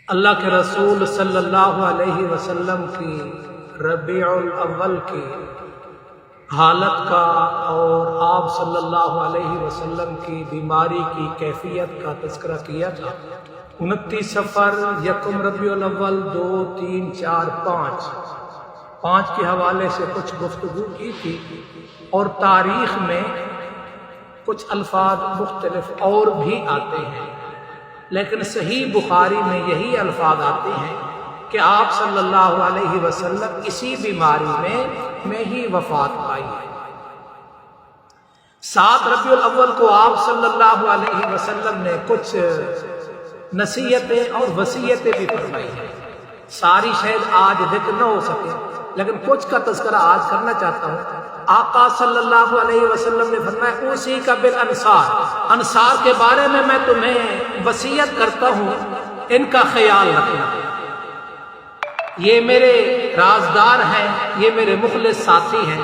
اللہ کے رسول صلی اللہ علیہ وسلم کی ربیع الاول کی حالت کا اور آپ صلی اللہ علیہ وسلم کی بیماری کی کیفیت کا تذکرہ کیا تھا۔ 29 صفر، یکم ربیع الاول، 2، 3، 4، 5 کے حوالے سے کچھ گفتگو کی تھی، اور تاریخ میں کچھ الفاظ مختلف اور بھی آتے ہیں، لیکن صحیح بخاری میں یہی الفاظ آتے ہیں کہ آپ صلی اللہ علیہ وسلم اسی بیماری میں ہی وفات پائی ہے۔ 7 ربیع الاول کو آپ صلی اللہ علیہ وسلم نے کچھ نصیحتیں اور وصیتیں بھی فرمائی ہیں۔ ساری شاید آج ذکر نہ ہو سکے، لیکن کچھ کا تذکرہ آج کرنا چاہتا ہوں۔ آقا صلی اللہ علیہ وسلم نے فرمایا اوصی کا بالانصار، انصار کے بارے میں تمہیں وصیت کرتا ہوں، ان کا خیال رکھنا، یہ میرے رازدار ہیں، یہ میرے مخلص ساتھی ہیں،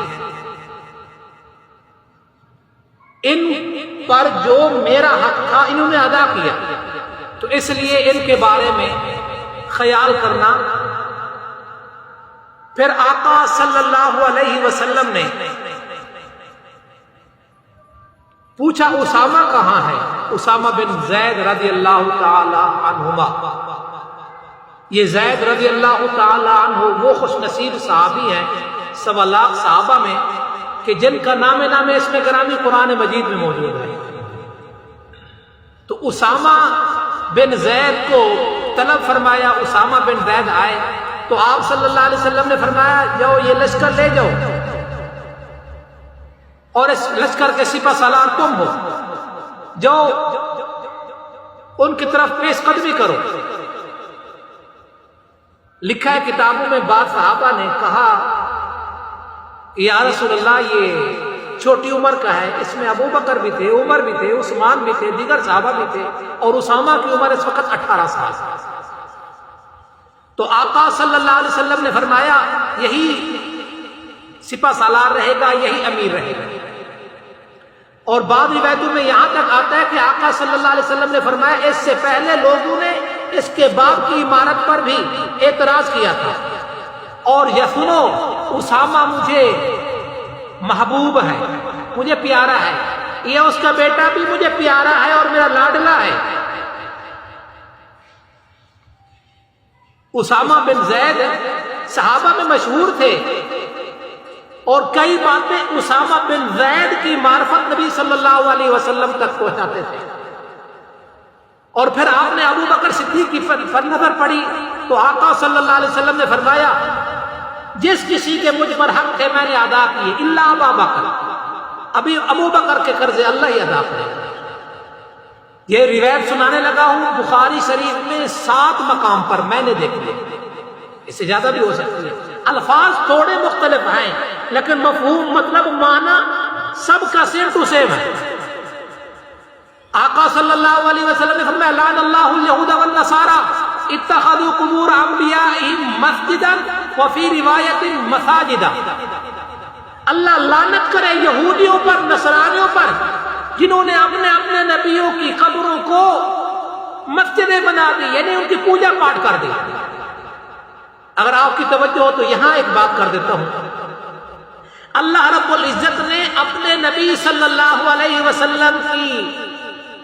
ان پر جو میرا حق تھا انہوں نے ادا کیا، تو اس لیے ان کے بارے میں خیال کرنا۔ پھر آقا صلی اللہ علیہ وسلم نے پوچھا اسامہ کہاں ہے؟ اسامہ بن زید رضی اللہ تعالی عنہما، یہ زید رضی اللہ تعالی عنہ وہ خوش نصیب صحابی ہیں 1.25 لاکھ صحابہ میں کہ جن کا نام اس میں گرامی قرآن مجید میں موجود ہے۔ تو اسامہ بن زید کو طلب فرمایا، اسامہ بن زید آئے تو آپ صلی اللہ علیہ وسلم نے فرمایا جاؤ یہ لشکر لے جاؤ، اور اس لشکر کے سپہ سالار تم ہو، جاؤ ان کی طرف پیش قدمی کرو۔ لکھا ہے کتابوں میں، بعض صحابہ نے کہا یا رسول اللہ یہ چھوٹی عمر کا ہے، اس میں ابو بکر بھی تھے، عمر بھی تھے، عثمان بھی تھے، دیگر صحابہ بھی تھے، اور اسامہ کی عمر اس وقت 18 سال۔ تو آقا صلی اللہ علیہ وسلم نے فرمایا یہی سپہ سالار رہے گا، یہی امیر رہے گا۔ اور بعض روایتوں میں یہاں تک آتا ہے کہ آقا صلی اللہ علیہ وسلم نے فرمایا اس سے پہلے لوگوں نے اس کے باپ کی عمارت پر بھی اعتراض کیا تھا، اور یہ سنو اسامہ مجھے محبوب ہے، مجھے پیارا ہے، یہ اس کا بیٹا بھی مجھے پیارا ہے اور میرا لاڈلا ہے۔ اسامہ بن زید صحابہ میں مشہور تھے، اور کئی باتیں اسامہ بن زید کی معرفت نبی صلی اللہ علیہ وسلم تک پہنچاتے تھے۔ اور پھر آپ نے ابو بکر صدیق کی نظر پڑی تو آقا صلی اللہ علیہ وسلم نے فرمایا جس کسی کے مجھ پر حق تھے میں نے ادا کیے، الا ابا بکر، ابھی ابو بکر کے قرض اللہ ہی ادا کرے۔ یہ روایت سنانے لگا ہوں بخاری شریف میں 7 مقام پر میں نے دیکھا، اس سے زیادہ بھی ہو سکتی ہے، الفاظ تھوڑے مختلف ہیں لیکن مفہوم مطلب معنی سب کا سیم ٹو سیم ہے۔ آقا صلی اللہ علیہ وسلم نے فرمایا لعن اللہ الیہود والنصارى اتخذوا قبور انبیائہم مسجدا وفی روایت مساجدا، اللہ لعنت کرے یہودیوں پر، نصرانیوں پر، جنہوں نے اپنے نبیوں کی قبروں کو مسجدیں بنا دی، یعنی ان کی پوجا پاٹ کر دی۔ اگر آپ کی توجہ ہو تو یہاں ایک بات کر دیتا ہوں، اللہ رب العزت نے اپنے نبی صلی اللہ علیہ وسلم کی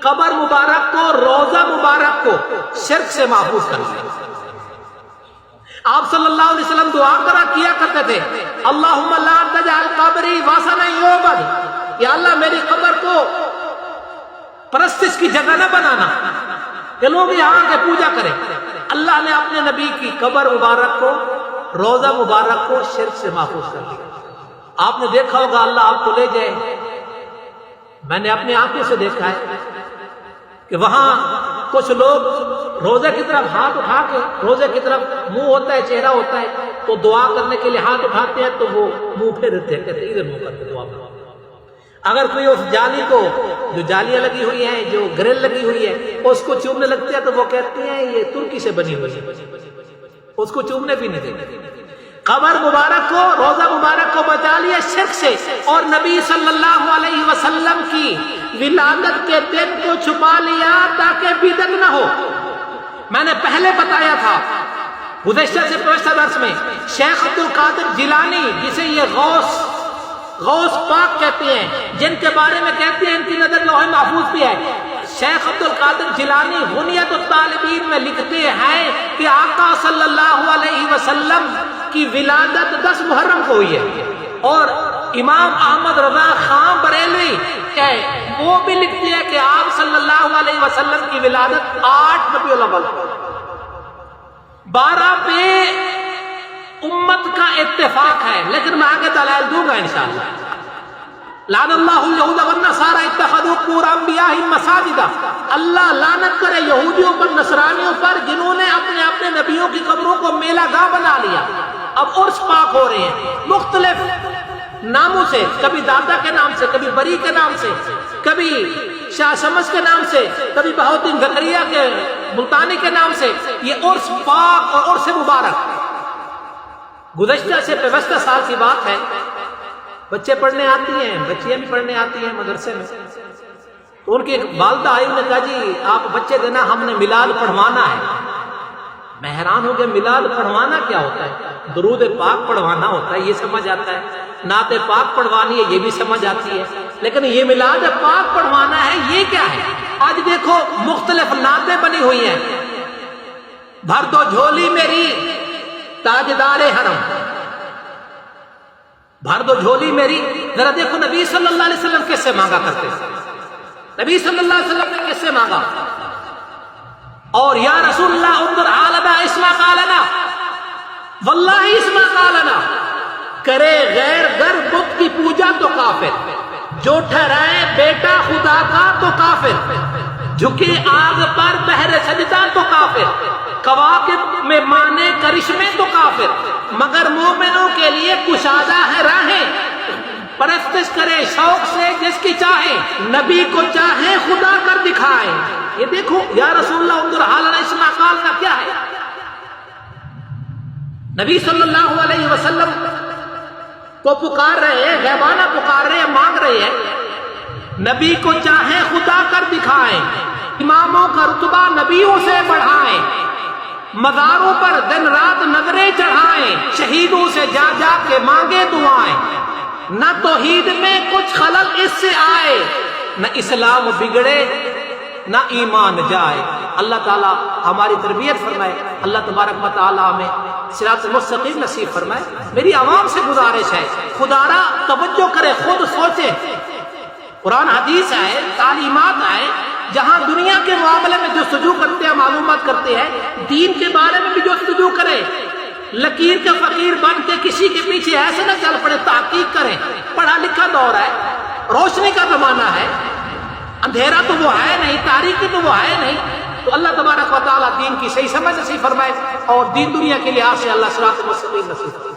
قبر مبارک کو، روضہ مبارک کو شرک سے محفوظ کر دیا۔ آپ صلی اللہ علیہ وسلم دعا کیا کرتے تھے اللہم لا تجعل قبری وثنا یعبد، یا اللہ میری قبر کو پرستش کی جگہ نہ بنانا کہ لوگ یہاں کے پوجا کریں۔ اللہ نے اپنے نبی کی قبر مبارک کو، روضہ مبارک کو شرک سے محفوظ کر دیا۔ آپ نے دیکھا ہوگا اللہ آپ کو لے جائے، میں نے اپنی آنکھوں سے دیکھا ہے کہ وہاں کچھ لوگ روزے کی طرف ہاتھ اٹھا کے، روزے کی طرف منہ ہوتا ہے، چہرہ ہوتا ہے، تو دعا کرنے کے لیے ہاتھ اٹھاتے ہیں تو وہ منہ پھیرتے ہیں، کہتے ہیں ادھر منہ کر کے دعا کرو۔ اگر کوئی اس جالی کو، جو جالیاں لگی ہوئی ہیں، جو گرل لگی ہوئی ہے، اس کو چومنے لگتے ہیں تو وہ کہتے ہیں یہ ترکی سے بنی ہوئی ہے، اس کو چومنے بھی نہیں دیتے۔ قبر مبارک کو، روضہ مبارک کو بچا لیا شرک سے، اور نبی صلی اللہ علیہ وسلم کی ولادت کے دن کو چھپا لیا تاکہ بدعت نہ ہو۔ میں نے پہلے بتایا تھا گزشتہ سے پچھلے درس میں، شیخ عبد القادر جیلانی جسے یہ غوث پاک کہتے ہیں، جن کے بارے میں کہتے ہیں ان کی نظر لوح محفوظ پہ ہے، شیخ عبد القادر جیلانی غنیت الطالبین میں لکھتے ہیں کہ آقا صلی اللہ علیہ وسلم کی ولادت 10 محرم کو ہوئی ہے، اور امام احمد رضا خان بریلوی وہ بھی لکھتے ہیں کہ آپ صلی اللہ علیہ وسلم کی ولادت 8 ربیع الاول 12 پہ امت کا اتفاق ہے، لیکن میں آگے دلائل دوں گا انشاءاللہ۔ لعن اللہ الیہود والنصارى اتخذوا قبور انبیائہم مساجدا، اللہ لعنت کرے یہودیوں پر، نصرانیوں پر، جنہوں نے اپنے اپنے نبیوں کی قبروں کو میلہ گاہ بنا لیا۔ اب عرس پاک ہو رہے ہیں مختلف ناموں سے، کبھی دادا کے نام سے، کبھی بری کے نام سے، کبھی شاہ شمس کے نام سے، کبھی بہاؤالدین زکریا کے ملتانی کے نام سے، یہ عرس پاک اور عرس مبارک گزشتہ سے پیوستہ سال کی بات ہے۔ بچے پڑھنے آتی ہیں، بچیاں بھی پڑھنے آتی ہیں مدرسے میں، تو ان کی ایک والدہ آئی، انہوں نے کہا جی آپ بچے دینا، ہم نے میلاد پڑھوانا ہے۔ میں حیران ہو گیا، میلاد پڑھوانا کیا ہوتا ہے؟ درود پاک پڑھوانا ہوتا ہے، یہ سمجھ آتا ہے، نعت پاک پڑھوانی ہے، یہ بھی سمجھ آتی ہے، لیکن یہ میلاد پاک پڑھوانا ہے، یہ کیا ہے؟ آج دیکھو مختلف نعتیں بنی ہوئی ہیں، بھر دو جھولی میری تاجدار حرم، بھر دو جھولی میری۔ ذرا دیکھو نبی صلی اللہ علیہ وسلم کس سے مانگا کرتے ہیں، نبی صلی اللہ علیہ وسلم نے کس سے مانگا؟ اور یا رسول اللہ انظر عالنا اسما قالنا، واللہ اسما قالنا، کرے غیر گر بت کی پوجا تو کافر، جو ٹھہرائے بیٹا خدا کا تو کافر، جھکے آگ پر بہر سجدہ تو کافر، کواکب میں مانے کرشمے تو کافر، مگر مومنوں کے لیے کشادہ ہے راہیں، پرستش کرے شوق سے جس کی چاہے، نبی کو چاہے خدا کر دکھائے۔ یہ دیکھو یا رسول اللہ انظر حالنا اسما قالنا کیا ہے؟ نبی صلی اللہ علیہ وسلم کو پکار رہے ہیں، غیبانہ پکار رہے ہیں، مانگ رہے ہیں، نبی کو چاہے خدا کر دکھائیں، اماموں کا رتبہ نبیوں سے بڑھائیں، مزاروں پر دن رات نظریں چڑھائیں، شہیدوں سے جا جا کے مانگے دعائیں، نہ توحید میں کچھ خلل اس سے آئے، نہ اسلام بگڑے نہ ایمان جائے۔ اللہ تعالیٰ ہماری تربیت فرمائے، اللہ تبارک و تعالیٰ ہمیں صراط مستقیم نصیب فرمائے۔ میری عوام سے گزارش ہے، خدا را توجہ کرے، خود سوچے، قرآن حدیث ہے، تعلیمات آئے، جہاں دنیا کے معاملے میں جستجو کرتے ہیں، معلومات کرتے ہیں، دین کے بارے میں بھی جستجو کرے، لکیر کا فقیر بن کے کسی کے پیچھے ایسے نہ چل پڑے، تحقیق کریں۔ پڑھا لکھا دور ہے، روشنی کا زمانہ ہے، اندھیرا تو وہ ہے نہیں، تاریکی تو وہ ہے نہیں، تو اللہ تبارک و تعالیٰ دین کی صحیح سمجھ نصیب فرمائے، اور دین دنیا کے لحاظ سے اللہ صراط مستقیم نصیب فرمائے۔